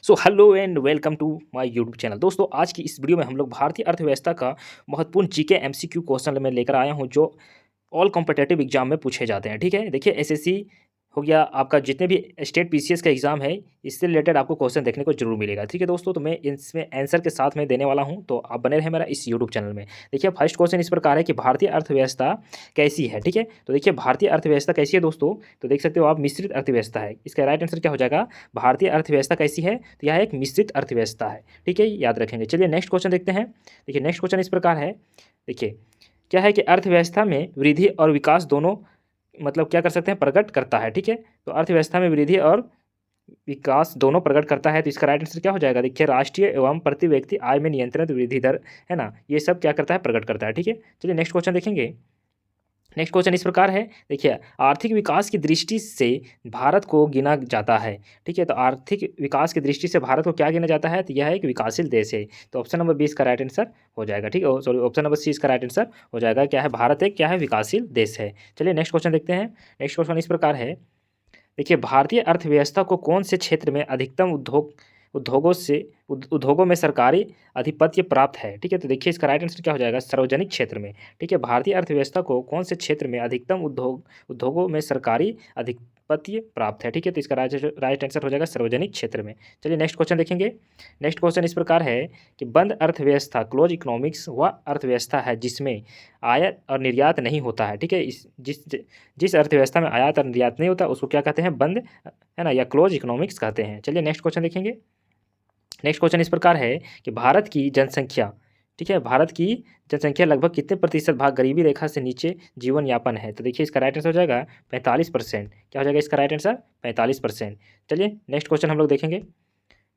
So hello and welcome to my YouTube channel. दोस्तों, आज की इस वीडियो में हम लोग भारतीय अर्थव्यवस्था का महत्वपूर्ण जीके एमसीक्यू क्वेश्चन मैं लेकर आया हूं जो ऑल कॉम्पिटेटिव एग्जाम में पूछे जाते हैं। ठीक है, देखिए एसएससी हो गया, आपका जितने भी स्टेट पीसीएस का एग्जाम है, इससे रिलेटेड आपको क्वेश्चन देखने को जरूर मिलेगा। ठीक है दोस्तों, तो मैं इसमें आंसर के साथ में देने वाला हूं, तो आप बने रहे मेरा इस यूट्यूब चैनल में। देखिए फर्स्ट क्वेश्चन इस प्रकार है कि भारतीय अर्थव्यवस्था कैसी है। ठीक है, तो देखिए भारतीय अर्थव्यवस्था कैसी है दोस्तों, तो देख सकते हो आप मिश्रित अर्थव्यवस्था है। इसका राइट आंसर क्या हो जाएगा, भारतीय अर्थव्यवस्था कैसी है, तो यह एक मिश्रित अर्थव्यवस्था है। ठीक है, याद रखेंगे। चलिए नेक्स्ट क्वेश्चन देखते हैं। देखिए नेक्स्ट क्वेश्चन इस प्रकार है। देखिए क्या है कि अर्थव्यवस्था में वृद्धि और विकास दोनों मतलब क्या कर सकते हैं, प्रकट करता है। ठीक है, तो अर्थव्यवस्था में वृद्धि और विकास दोनों प्रकट करता है, तो इसका राइट आंसर क्या हो जाएगा। देखिए राष्ट्रीय एवं प्रति व्यक्ति आय में नियंत्रित वृद्धि दर है ना, ये सब क्या करता है, प्रकट करता है। ठीक है, चलिए नेक्स्ट क्वेश्चन देखेंगे। नेक्स्ट क्वेश्चन इस प्रकार है। देखिए आर्थिक विकास की दृष्टि से भारत को गिना जाता है। ठीक है, तो आर्थिक विकास की दृष्टि से भारत को क्या गिना जाता है, तो यह एक विकासशील देश है। तो ऑप्शन नंबर 20 का राइट आंसर हो जाएगा। ठीक है, सॉरी ऑप्शन नंबर सी इसका राइट आंसर हो जाएगा। क्या है, भारत एक क्या है, विकासशील देश है। चलिए नेक्स्ट क्वेश्चन देखते हैं। नेक्स्ट क्वेश्चन इस प्रकार है। देखिए भारतीय अर्थव्यवस्था को कौन से क्षेत्र में अधिकतम उद्योगों में सरकारी आधिपत्य प्राप्त है। ठीक है, तो देखिए इसका राइट आंसर क्या हो जाएगा, सार्वजनिक क्षेत्र में। ठीक है, भारतीय अर्थव्यवस्था को कौन से क्षेत्र में अधिकतम उद्योगों में सरकारी आधिपत्य प्राप्त है। ठीक है, तो इसका राइट आंसर हो जाएगा सार्वजनिक क्षेत्र में। चलिए नेक्स्ट क्वेश्चन देखेंगे। नेक्स्ट क्वेश्चन इस प्रकार है कि बंद अर्थव्यवस्था क्लोज इकोनॉमिक्स वह अर्थव्यवस्था है जिसमें आयात और निर्यात नहीं होता है। ठीक है, इस जिस अर्थव्यवस्था में आयात और निर्यात नहीं होता उसको क्या कहते हैं, बंद है ना, या क्लोज इकोनॉमिक्स कहते हैं। चलिए नेक्स्ट क्वेश्चन देखेंगे। नेक्स्ट क्वेश्चन इस प्रकार है कि भारत की जनसंख्या, ठीक है, भारत की जनसंख्या लगभग कितने प्रतिशत भाग गरीबी रेखा से नीचे जीवन यापन है। तो देखिए इसका राइट आंसर हो जाएगा 45%। क्या हो जाएगा इसका राइट आंसर, 45%। चलिए नेक्स्ट क्वेश्चन हम लोग देखेंगे।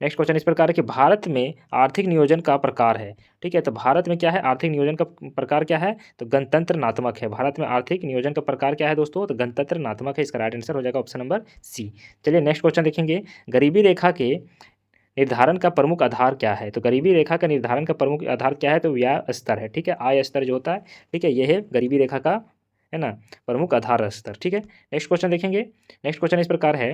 नेक्स्ट क्वेश्चन इस प्रकार है कि भारत में आर्थिक नियोजन का प्रकार है। ठीक है, तो भारत में क्या है, आर्थिक नियोजन का प्रकार क्या है, तो गणतंत्रनात्मक है। भारत में आर्थिक नियोजन का प्रकार क्या है दोस्तों, तो गणतंत्रनात्मक है। इसका राइट आंसर हो जाएगा ऑप्शन नंबर सी। चलिए नेक्स्ट क्वेश्चन देखेंगे। गरीबी रेखा के निर्धारण का प्रमुख आधार क्या है। तो गरीबी रेखा का निर्धारण का प्रमुख आधार क्या है, तो व्यय स्तर है। ठीक है, आय स्तर जो होता है, ठीक है, यह है गरीबी रेखा का है ना प्रमुख आधार स्तर। ठीक है, नेक्स्ट क्वेश्चन देखेंगे। नेक्स्ट क्वेश्चन इस प्रकार है।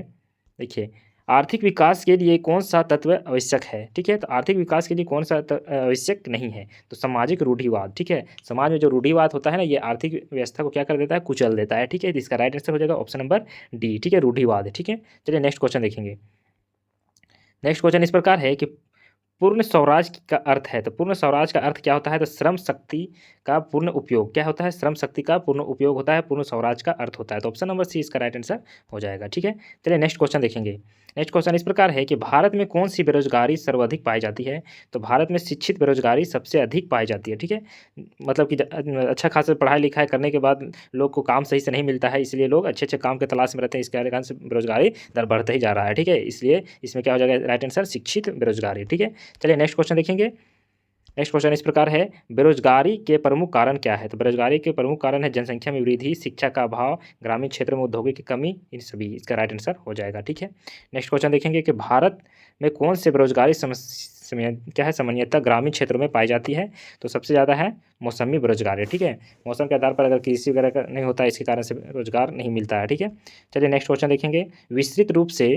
देखिए आर्थिक विकास के लिए कौन सा तत्व आवश्यक है। ठीक है, तो आर्थिक विकास के लिए कौन सा आवश्यक नहीं है, तो सामाजिक रूढ़िवाद। ठीक है, समाज में जो रूढ़िवाद होता है ना, ये आर्थिक व्यवस्था को क्या कर देता है, कुचल देता है। ठीक है, तो इसका राइट आंसर हो जाएगा ऑप्शन नंबर डी। ठीक है, रूढ़िवाद। ठीक है, चलिए नेक्स्ट क्वेश्चन देखेंगे। नेक्स्ट क्वेश्चन इस प्रकार है कि पूर्ण स्वराज का अर्थ है। तो पूर्ण स्वराज का अर्थ क्या होता है, तो श्रम शक्ति का पूर्ण उपयोग। क्या होता है, श्रम शक्ति का पूर्ण उपयोग होता है, पूर्ण स्वराज का अर्थ होता है। तो ऑप्शन नंबर सी इसका राइट आंसर हो जाएगा। ठीक है, चलिए नेक्स्ट क्वेश्चन देखेंगे। नेक्स्ट क्वेश्चन इस प्रकार है कि भारत में कौन सी बेरोजगारी सर्वाधिक पाई जाती है। तो भारत में शिक्षित बेरोजगारी सबसे अधिक पाई जाती है। ठीक है, मतलब कि अच्छा खासा पढ़ाई लिखाई करने के बाद लोग को काम सही से नहीं मिलता है, इसलिए लोग अच्छे अच्छे काम के तलाश में रहते हैं। इसके कारण से बेरोजगारी दर बढ़ते ही जा रहा है। ठीक है, इसलिए इसमें क्या हो जाएगा, राइट आंसर शिक्षित बेरोजगारी। ठीक है, चलिए नेक्स्ट क्वेश्चन देखेंगे। नेक्स्ट क्वेश्चन इस प्रकार है। बेरोजगारी के प्रमुख कारण क्या है। तो बेरोजगारी के प्रमुख कारण है जनसंख्या में वृद्धि, शिक्षा का अभाव, ग्रामीण क्षेत्र में उद्योगों की कमी, इन सभी। इसका राइट आंसर हो जाएगा। ठीक है, नेक्स्ट क्वेश्चन देखेंगे कि भारत में कौन से बेरोजगारी क्या है, सामान्यतः ग्रामीण क्षेत्रों में पाई जाती है। तो सबसे ज़्यादा है मौसमी बेरोजगारी। ठीक है, मौसम के आधार पर अगर कृषि वगैरह का नहीं होता है, इसके कारण से रोजगार नहीं मिलता है। ठीक है, चलिए नेक्स्ट क्वेश्चन देखेंगे। विस्तृत रूप से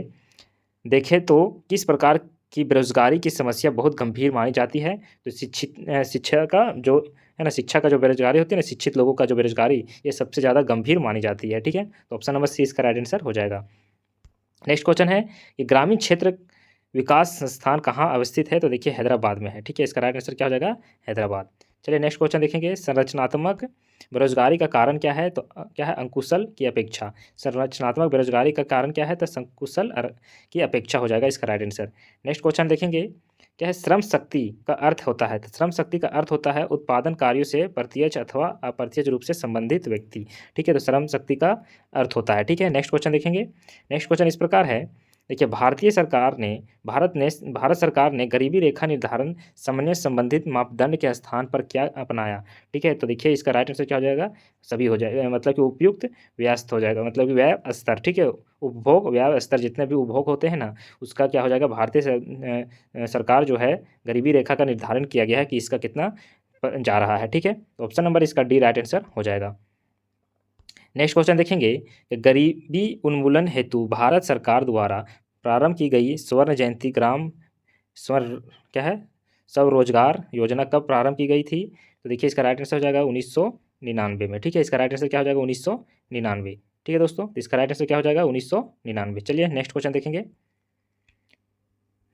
देखें तो किस प्रकार की बेरोजगारी की समस्या बहुत गंभीर मानी जाती है। तो शिक्षा का जो है ना, शिक्षा का जो बेरोजगारी होती है ना, शिक्षित लोगों का जो बेरोजगारी, ये सबसे ज़्यादा गंभीर मानी जाती है। ठीक है, तो ऑप्शन नंबर सी इसका राइट आंसर हो जाएगा। नेक्स्ट क्वेश्चन है कि ग्रामीण क्षेत्र विकास संस्थान कहाँ अवस्थित है। तो देखिए हैदराबाद में है। ठीक है, इसका राइट आंसर क्या हो जाएगा, हैदराबाद। चलिए नेक्स्ट क्वेश्चन देखेंगे। संरचनात्मक बेरोजगारी का कारण क्या है। तो क्या है, अंकुशल की अपेक्षा। संरचनात्मक बेरोजगारी का कारण क्या है, तो संकुशल की अपेक्षा हो जाएगा इसका राइट आंसर। नेक्स्ट क्वेश्चन देखेंगे। क्या है, श्रम शक्ति का अर्थ होता है। तो श्रम शक्ति का अर्थ होता है उत्पादन कार्यों से प्रत्यक्ष अथवा अप्रत्यक्ष रूप से संबंधित व्यक्ति। ठीक है, तो श्रम शक्ति का अर्थ होता है। ठीक है, नेक्स्ट क्वेश्चन देखेंगे। नेक्स्ट क्वेश्चन इस प्रकार है। देखिए भारत सरकार ने गरीबी रेखा निर्धारण समन्वय संबंधित मापदंड के स्थान पर क्या अपनाया। ठीक है, तो देखिए इसका राइट आंसर क्या हो जाएगा, सभी हो जाएगा, मतलब कि उपयुक्त व्यस्त हो जाएगा, मतलब कि व्यय स्तर। ठीक है, उपभोग व्यय स्तर, जितने भी उपभोग होते हैं ना, उसका क्या हो जाएगा, भारतीय सरकार जो है गरीबी रेखा का निर्धारण किया गया है कि इसका कितना जा रहा है। ठीक है, तो ऑप्शन नंबर इसका डी राइट आंसर हो जाएगा। नेक्स्ट क्वेश्चन देखेंगे कि गरीबी उन्मूलन हेतु भारत सरकार द्वारा प्रारंभ की गई स्वर्ण जयंती ग्राम स्वर्ण क्या है स्वरोजगार योजना कब प्रारंभ की गई थी? तो देखिए इसका राइट आंसर हो जाएगा 1999 में। ठीक है, इसका राइट आंसर क्या हो जाएगा 1999। ठीक है दोस्तों, तो इसका राइट आंसर क्या हो जाएगा 1999। चलिए नेक्स्ट क्वेश्चन देखेंगे।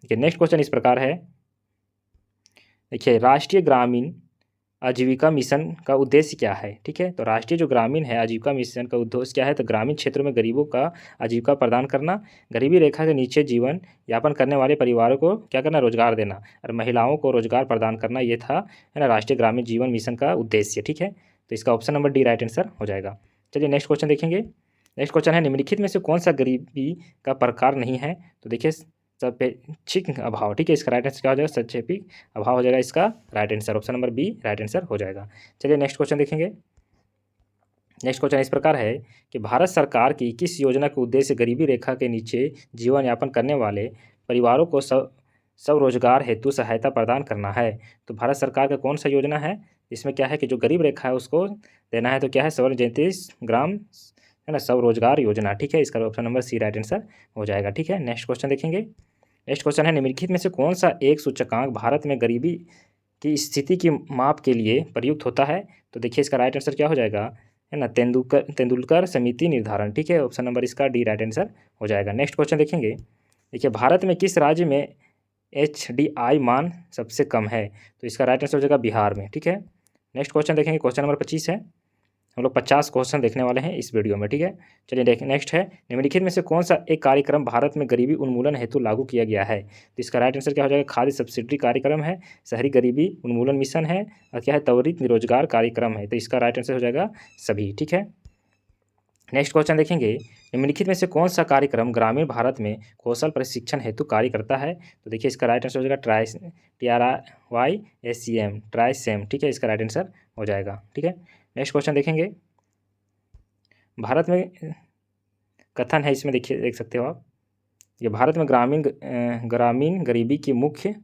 देखिए नेक्स्ट क्वेश्चन इस प्रकार है। देखिए राष्ट्रीय ग्रामीण आजीविका मिशन का उद्देश्य क्या है? ठीक है, तो राष्ट्रीय जो ग्रामीण है आजीविका मिशन का उद्देश्य क्या है? तो ग्रामीण क्षेत्रों में गरीबों का आजीविका प्रदान करना, गरीबी रेखा के नीचे जीवन यापन करने वाले परिवारों को क्या करना, रोजगार देना, और महिलाओं को रोजगार प्रदान करना, ये था है ना राष्ट्रीय ग्रामीण जीवन मिशन का उद्देश्य। ठीक है, तो इसका option number D right answer हो जाएगा। चलिए नेक्स्ट क्वेश्चन देखेंगे। नेक्स्ट क्वेश्चन है निम्नलिखित में से कौन सा गरीबी का प्रकार नहीं है? तो देखिए सपेक्षिक अभाव। ठीक है, इसका राइट आंसर क्या हो जाएगा, सचेपिक अभाव हो जाएगा इसका right answer. Option number B right answer हो जाएगा। चलिए नेक्स्ट क्वेश्चन देखेंगे। नेक्स्ट क्वेश्चन इस प्रकार है कि भारत सरकार की किस योजना का उद्देश्य गरीबी रेखा के नीचे जीवन यापन करने वाले परिवारों को स्वरोजगार हेतु सहायता प्रदान करना है? तो भारत सरकार का कौन सा योजना है इसमें क्या है कि जो गरीब रेखा है उसको देना है? तो क्या है, स्वर्ण जयंती ग्राम है ना स्वरोजगार योजना। ठीक है, इसका option number C right answer हो जाएगा। ठीक है, नेक्स्ट क्वेश्चन देखेंगे। नेक्स्ट क्वेश्चन है निम्नलिखित में से कौन सा एक सूचकांक भारत में गरीबी की स्थिति की माप के लिए प्रयुक्त होता है? तो देखिए इसका राइट आंसर क्या हो जाएगा, है ना तेंदुलकर समिति निर्धारण। ठीक है, ऑप्शन नंबर इसका डी राइट आंसर हो जाएगा। नेक्स्ट क्वेश्चन देखेंगे। देखिए भारत में किस राज्य में HDI मान सबसे कम है? तो इसका राइट आंसर हो जाएगा बिहार में। ठीक है, नेक्स्ट क्वेश्चन देखेंगे। क्वेश्चन नंबर 25 है। हम लोग 50 क्वेश्चन देखने वाले हैं इस वीडियो में। ठीक है, चलिए देखें। नेक्स्ट है निम्नलिखित में से कौन सा एक कार्यक्रम भारत में गरीबी उन्मूलन हेतु लागू किया गया है? तो इसका राइट आंसर क्या हो जाएगा, खाद्य सब्सिडी कार्यक्रम है, शहरी गरीबी उन्मूलन मिशन है, और क्या है त्वरित रोजगार कार्यक्रम है। तो इसका राइट आंसर हो जाएगा सभी। ठीक है, नेक्स्ट क्वेश्चन देखेंगे। निम्नलिखित में से कौन सा कार्यक्रम ग्रामीण भारत में कौशल प्रशिक्षण हेतु कार्य करता है? तो देखिए इसका राइट आंसर हो जाएगा TRYSEM ट्राइसेम। ठीक है, इसका राइट आंसर हो जाएगा। ठीक है, नेक्स्ट क्वेश्चन देखेंगे। भारत में कथन है इसमें, देखिए देख सकते हो आप, ये भारत में ग्रामीण गरीबी की मुख्य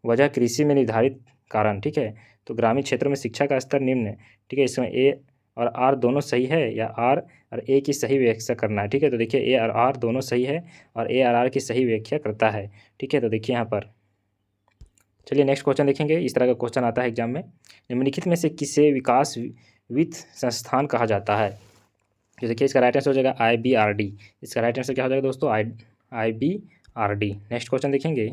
वजह कृषि में निर्धारित कारण। ठीक है, तो ग्रामीण क्षेत्रों में शिक्षा का स्तर निम्न। ठीक है, इसमें ए और आर दोनों सही है या आर और ए की सही व्याख्या करना है। ठीक है, तो देखिए ए और आर दोनों सही है और ए और आर की सही व्याख्या करता है। ठीक है, तो देखिए यहाँ पर। चलिए नेक्स्ट क्वेश्चन देखेंगे। इस तरह का क्वेश्चन आता है एग्जाम में। निम्नलिखित में से किसे विकास वित्त संस्थान कहा जाता है? तो देखिए इसका राइट आंसर हो जाएगा IBRD। इसका राइट आंसर क्या हो जाएगा दोस्तों, IBRD। नेक्स्ट क्वेश्चन देखेंगे।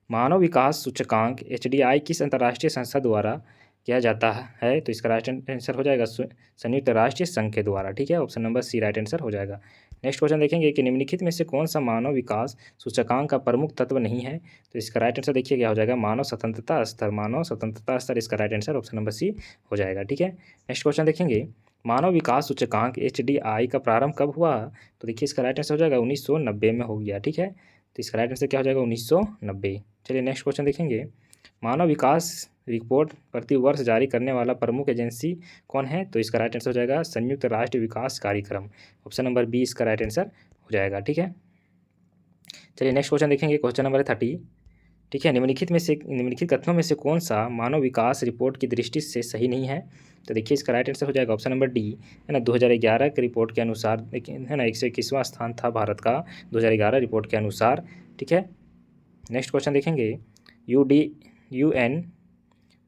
मानव विकास सूचकांक HDI किस अंतर्राष्ट्रीय संस्था द्वारा किया जाता है? तो इसका राइट आंसर हो जाएगा संयुक्त राष्ट्र संघ के द्वारा। ठीक है, option number C right answer हो जाएगा। नेक्स्ट क्वेश्चन देखेंगे कि निम्नलिखित में से कौन सा मानव विकास सूचकांक का प्रमुख तत्व नहीं है? तो इसका राइट आंसर देखिए क्या हो जाएगा, मानव स्वतंत्रता स्तर। मानव स्वतंत्रता स्तर इसका right answer option number C हो जाएगा। ठीक है, नेक्स्ट क्वेश्चन देखेंगे। मानव विकास सूचकांक HDI का प्रारंभ कब हुआ? तो देखिए इसका राइट आंसर हो जाएगा 1990 में हो गया। ठीक है, तो इसका राइट आंसर क्या हो जाएगा 1990। चलिए नेक्स्ट क्वेश्चन देखेंगे। मानव विकास रिपोर्ट प्रति वर्ष जारी करने वाला प्रमुख एजेंसी कौन है? तो इसका राइट आंसर हो जाएगा संयुक्त राष्ट्र विकास कार्यक्रम। ऑप्शन नंबर बी इसका राइट आंसर हो जाएगा। ठीक है, चलिए नेक्स्ट क्वेश्चन देखेंगे। Question number 30। ठीक है, निम्नलिखित कथनों में से कौन सा मानव विकास रिपोर्ट की दृष्टि से सही नहीं है? तो देखिए इसका राइट आंसर हो जाएगा ऑप्शन नंबर डी, है ना 2011 की रिपोर्ट के अनुसार, है ना 121वां स्थान था भारत का 2011 रिपोर्ट के अनुसार। ठीक है, नेक्स्ट क्वेश्चन देखेंगे।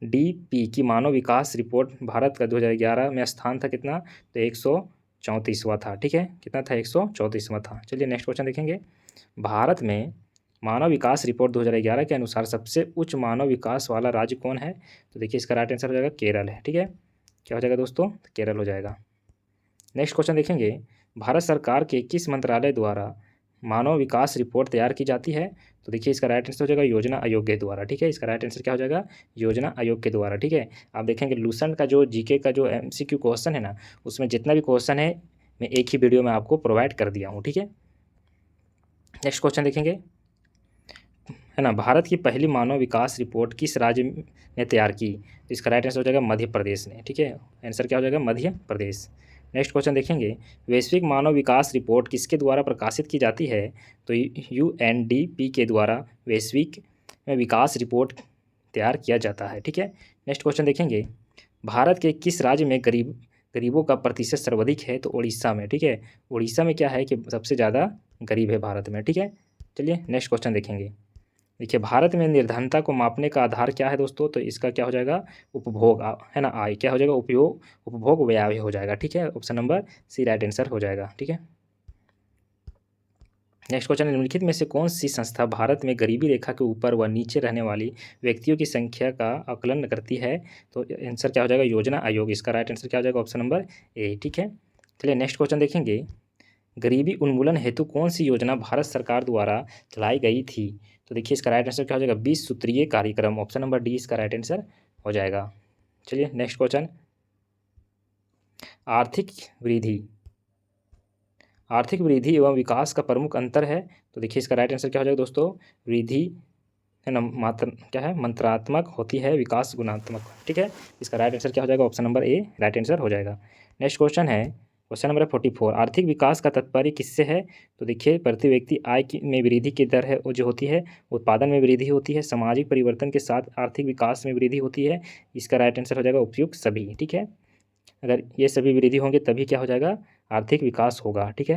UNDP की मानव विकास रिपोर्ट भारत का 2011 में स्थान था कितना? तो 134वां था। ठीक है, कितना था? 134वां था। चलिए नेक्स्ट क्वेश्चन देखेंगे। भारत में मानव विकास रिपोर्ट 2011 के अनुसार सबसे उच्च मानव विकास वाला राज्य कौन है? तो देखिए इसका राइट आंसर हो जाएगा केरल है। ठीक है, क्या हो जाएगा दोस्तों, केरल हो जाएगा। नेक्स्ट क्वेश्चन देखेंगे। भारत सरकार के किस मंत्रालय द्वारा मानव विकास रिपोर्ट तैयार की जाती है? तो देखिए इसका राइट आंसर हो जाएगा योजना आयोग के द्वारा। ठीक है, इसका राइट आंसर क्या हो जाएगा, योजना आयोग के द्वारा। ठीक है, आप देखेंगे लूसेंट का जो GK का जो MCQ क्वेश्चन है ना, उसमें जितना भी क्वेश्चन है मैं एक ही वीडियो में आपको प्रोवाइड कर दिया हूँ। ठीक है, नेक्स्ट क्वेश्चन देखेंगे, है ना भारत की पहली मानव विकास रिपोर्ट किस राज्य ने तैयार की? तो इसका राइट आंसर हो जाएगा मध्य प्रदेश ने। ठीक है, आंसर क्या हो जाएगा, मध्य प्रदेश। नेक्स्ट क्वेश्चन देखेंगे। वैश्विक मानव विकास रिपोर्ट किसके द्वारा प्रकाशित की जाती है? तो UNDP के द्वारा वैश्विक विकास रिपोर्ट तैयार किया जाता है। ठीक है, नेक्स्ट क्वेश्चन देखेंगे। भारत के किस राज्य में गरीबों का प्रतिशत सर्वाधिक है? तो उड़ीसा में। ठीक है, उड़ीसा में क्या है कि सबसे ज़्यादा गरीब है भारत में। ठीक है, चलिए नेक्स्ट क्वेश्चन देखेंगे। देखिए, भारत में निर्धनता को मापने का आधार क्या है दोस्तों? तो इसका क्या हो जाएगा? उपभोग है ना, आय क्या हो जाएगा? उपभोग व्यय हो जाएगा। ठीक है, option number C right answer हो जाएगा। ठीक है, नेक्स्ट क्वेश्चन, निम्नलिखित में से कौन सी संस्था भारत में गरीबी रेखा के ऊपर व नीचे रहने वाली व्यक्तियों की संख्या का आकलन करती है? तो आंसर क्या हो जाएगा? योजना आयोग। इसका राइट आंसर क्या हो जाएगा? Option number A. ठीक है, चलिए नेक्स्ट क्वेश्चन देखेंगे। गरीबी उन्मूलन हेतु कौन सी योजना भारत सरकार द्वारा चलाई गई थी? तो देखिए, इसका राइट आंसर क्या हो जाएगा? 20 सूत्रीय कार्यक्रम। ऑप्शन नंबर डी इसका राइट आंसर हो जाएगा। चलिए नेक्स्ट क्वेश्चन, आर्थिक वृद्धि एवं विकास का प्रमुख अंतर है। तो देखिए, इसका राइट आंसर क्या हो जाएगा दोस्तों? वृद्धि है ना, मात्र क्या है? मात्रात्मक होती है, विकास गुणात्मक। ठीक है, इसका राइट आंसर क्या हो जाएगा? Option number A right answer हो जाएगा। नेक्स्ट क्वेश्चन है, क्वेश्चन नंबर 44, आर्थिक विकास का तात्पर्य किससे है? तो देखिए, प्रति व्यक्ति आय की में वृद्धि की दर है वो जो होती है, उत्पादन में वृद्धि होती है, सामाजिक परिवर्तन के साथ आर्थिक विकास में वृद्धि होती है। इसका राइट आंसर हो जाएगा उपयुक्त सभी। ठीक है, अगर ये सभी वृद्धि होंगे तभी क्या हो जाएगा? आर्थिक विकास होगा। ठीक है,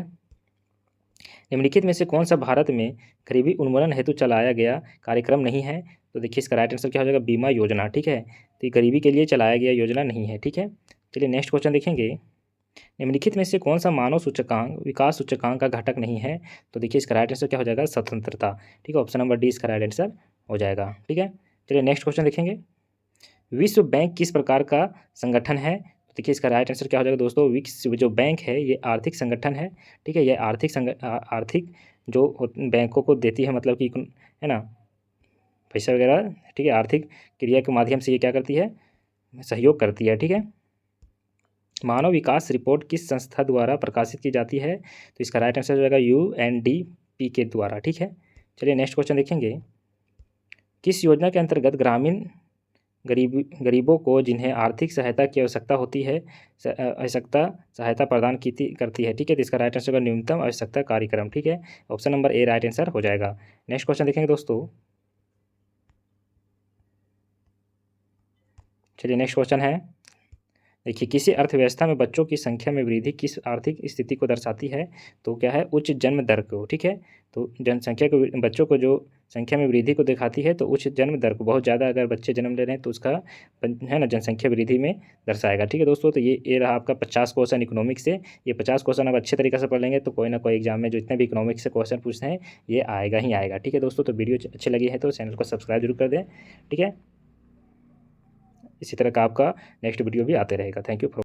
निम्नलिखित में से कौन सा भारत में गरीबी उन्मूलन हेतु चलाया गया कार्यक्रम नहीं है? तो देखिए, इसका राइट आंसर क्या हो जाएगा? बीमा योजना। ठीक है, तो ये गरीबी के लिए चलाया गया योजना नहीं है। ठीक है, चलिए नेक्स्ट क्वेश्चन देखेंगे। निम्नलिखित में से कौन सा मानव सूचकांक विकास सूचकांक का घटक नहीं है? तो देखिए, इसका राइट आंसर क्या हो जाएगा? स्वतंत्रता। ठीक है, ऑप्शन नंबर डी इसका राइट आंसर हो जाएगा। ठीक है, चलिए नेक्स्ट क्वेश्चन देखेंगे। विश्व बैंक किस प्रकार का संगठन है? तो देखिए, इसका राइट आंसर क्या हो जाएगा दोस्तों? विश्व जो बैंक है ये आर्थिक संगठन है। ठीक है, ये आर्थिक जो बैंकों को देती है, मतलब कि है ना, पैसा वगैरह। ठीक है, आर्थिक क्रिया के माध्यम से ये क्या करती है? सहयोग करती है। ठीक है, मानव विकास रिपोर्ट किस संस्था द्वारा प्रकाशित की जाती है? तो इसका राइट आंसर हो जाएगा UNDP के द्वारा। ठीक है, चलिए नेक्स्ट क्वेश्चन देखेंगे। किस योजना के अंतर्गत ग्रामीण गरीबों को जिन्हें आर्थिक सहायता की आवश्यकता होती है आवश्यकता सहायता प्रदान करती है? ठीक है, तो इसका राइट आंसर होगा न्यूनतम आवश्यकता कार्यक्रम। ठीक है, option number A right answer हो जाएगा। नेक्स्ट क्वेश्चन देखेंगे दोस्तों। चलिए नेक्स्ट क्वेश्चन है, देखिए, किसी अर्थव्यवस्था में बच्चों की संख्या में वृद्धि किस आर्थिक स्थिति को दर्शाती है? तो क्या है? उच्च जन्म दर को। ठीक है, तो जनसंख्या को, बच्चों को जो संख्या में वृद्धि को दिखाती है, तो उच्च जन्म दर को, बहुत ज़्यादा अगर बच्चे जन्म ले रहे हैं तो उसका है ना जनसंख्या वृद्धि में दर्शाएगा। ठीक है दोस्तों, तो ये रहा आपका 50 क्वेश्चन इकोनॉमिक्स से। ये 50 क्वेश्चन आप अच्छे तरीके से पढ़ लेंगे तो कोई ना कोई एग्जाम में जो इतने भी इकोनॉमिक्स से क्वेश्चन पूछते हैं ये आएगा ही आएगा। ठीक है दोस्तों, तो वीडियो अच्छी लगी है तो चैनल को सब्सक्राइब जरूर कर दें। ठीक है, इसी तरह का आपका नेक्स्ट वीडियो भी आते रहेगा। Thank you for